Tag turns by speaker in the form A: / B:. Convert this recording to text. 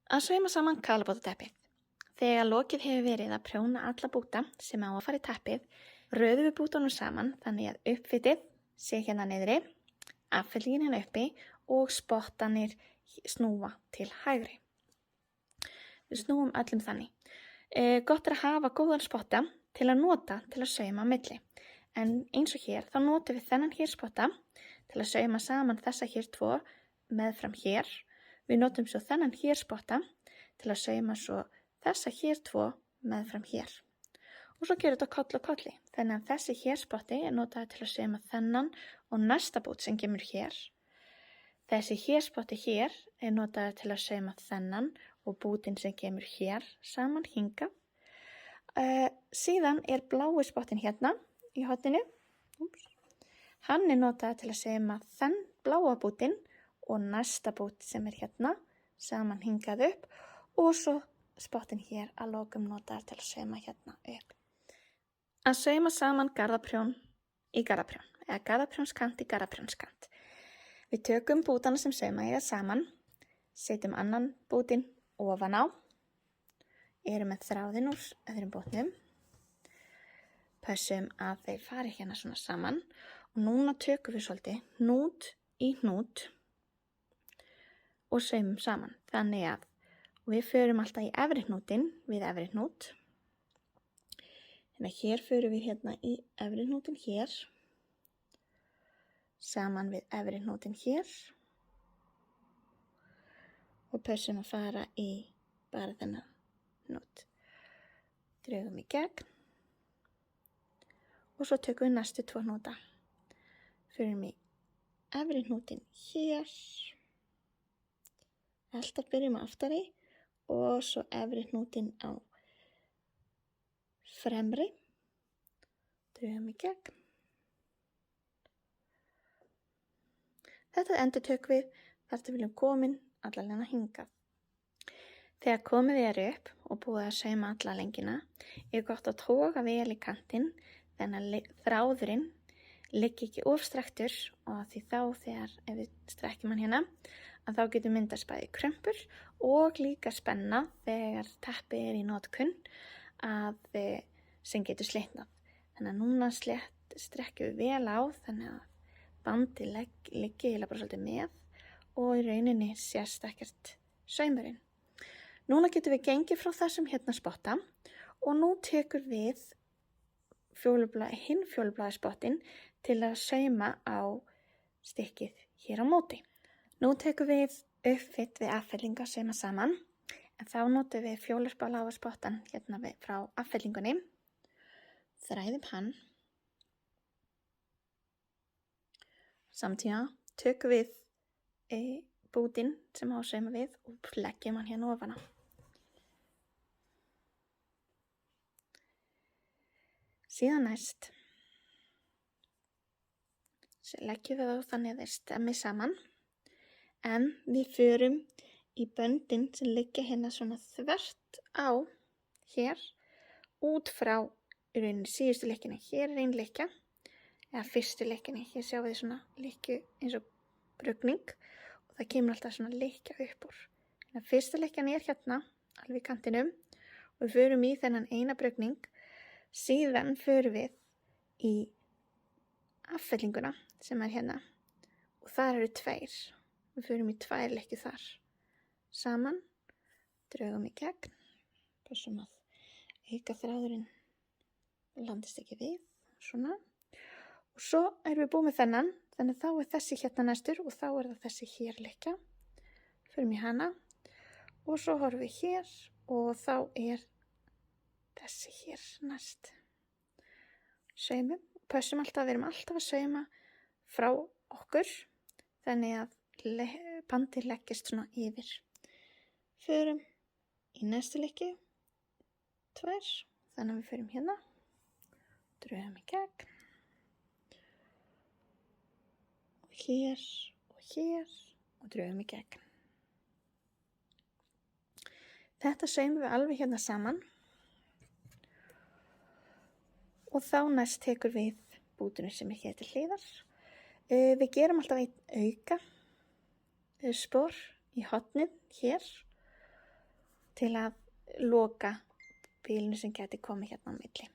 A: Að sauma saman kaflabótateppið. Þegar lokið hefur verið að prjóna alla búta sem á að fara í teppið, röðum við bútunum saman þannig að uppfitið sé hérna niðri, affellingin hérna uppi og spottanir snúa til hægri. Við snúum öllum þannig. Gott er að hafa góðan spotta til að nota til að sauma á milli. En eins og hér þá notum við þennan hér spotta til að sauma saman þessa hér tvo meðfram hér. Við notum svo þennan hér spotta til að sauma svo þessa hér tvo meðfram hér. Og svo gerum þetta koll og kolli. Þannig að þessi hér spotti er notaður til að sauma þennan og næsta bút sem kemur hér. Þessi hér spotti hér er notaður til að sauma þennan og bútin sem kemur hér saman hingað. Síðan er blái spottin hérna í horninu. Hann er notaður til að sauma þenn bláa bútin og næsta bút sem er hérna saman hingað upp og svo spottin hér að lokum notaður til að sauma hérna upp. Að sauma saman garðaprjón í garðaprjón eða garðaprjónskant í garðaprjónskant. Við tökum bútana sem sauma eiga saman, setjum annan bútin ofan á, erum með þráðinn úr öðrum bútnum, pössum að þeir fari hérna svona saman og núna tökum við svolítið hnút í hnút og saumum saman. Þannig að við förum alltaf í efri hnútin við efri hnút. Þannig að hér förum við hérna í efri hnútin hér, saman við efri hnútin hér og pössum að fara í bara þennan hnút. Drögum í gegn og svo tökum við næstu tvo hnúta. Förum í efri hnútin hér, alltaf byrjum aftari og svo efri hnútin á fremri, drögum í gegn. Þetta endur tökum við þar til við erum komin alla leið hingað. Þegar komið er upp og búið að sauma alla lengina, er gott að toga vel í kantinn þannig að þráðurinn liggi ekki of strekktur og því þá þegar ef við strekkjum hann hérna að þá getur myndast bæði krömpur og líka spenna þegar teppið er í notkun sem getur slitnað. Þannig að núna strekkjum við vel á þannig að bandið liggi eiginlega bara svolítið með og í rauninni sést ekkert saumurinn. Núna getum við gengið frá þessum hérna spotta og nú tekur við hinn fjólublaði spottin til að sauma á stykkið hér á móti. Nú tekum við uppfitt við affellingu að sauma saman en þá notum við fjólurbláa spottan hérna frá affellingunni, þræðum hann. Samtíða tökum við bútin sem á að sauma við og leggjum hann hérna ofan á. Síðan næst leggjum við þá þannig að þeir stemmi saman en við förum í böndin sem liggja hérna svona þvert á hér út frá í rauninni síðustu lykkjunni. Hér er ein lykkja eða fyrstu lykkjunni. Hér sjáum við svona lykkju eins og brugning og það kemur alltaf svona lykkja upp úr. Þannig að fyrsta lykkjan er hérna alveg í kantinum og við förum í þennan eina brugning. Síðan förum við í affellinguna sem er hérna og þar eru tveir. Við förum í tvær lykkjur þar. Saman, drögum í gegn, pössum að auka þráðurinn landist ekki við, svona. Og svo erum við búið með þennan, þannig þá er þessi hérna næstur og þá er það þessi hér lykkja. Förum í hana og svo horfum við hér og þá er þessi hér næst. Saumum, pössum alltaf, við erum alltaf að sauma frá okkur, þannig að bandið leggist svona yfir. Förum í næstu lykkju, tvær, þannig að við förum hérna, drögum í gegn, og hér og drögum í gegn. Þetta saumum við alveg hérna saman og þá næst tekur við bútunum sem er hér til hliðar. Við gerum alltaf einn auka spor í hornið hér til að loka bilinu sem gæti komið hérna á milli.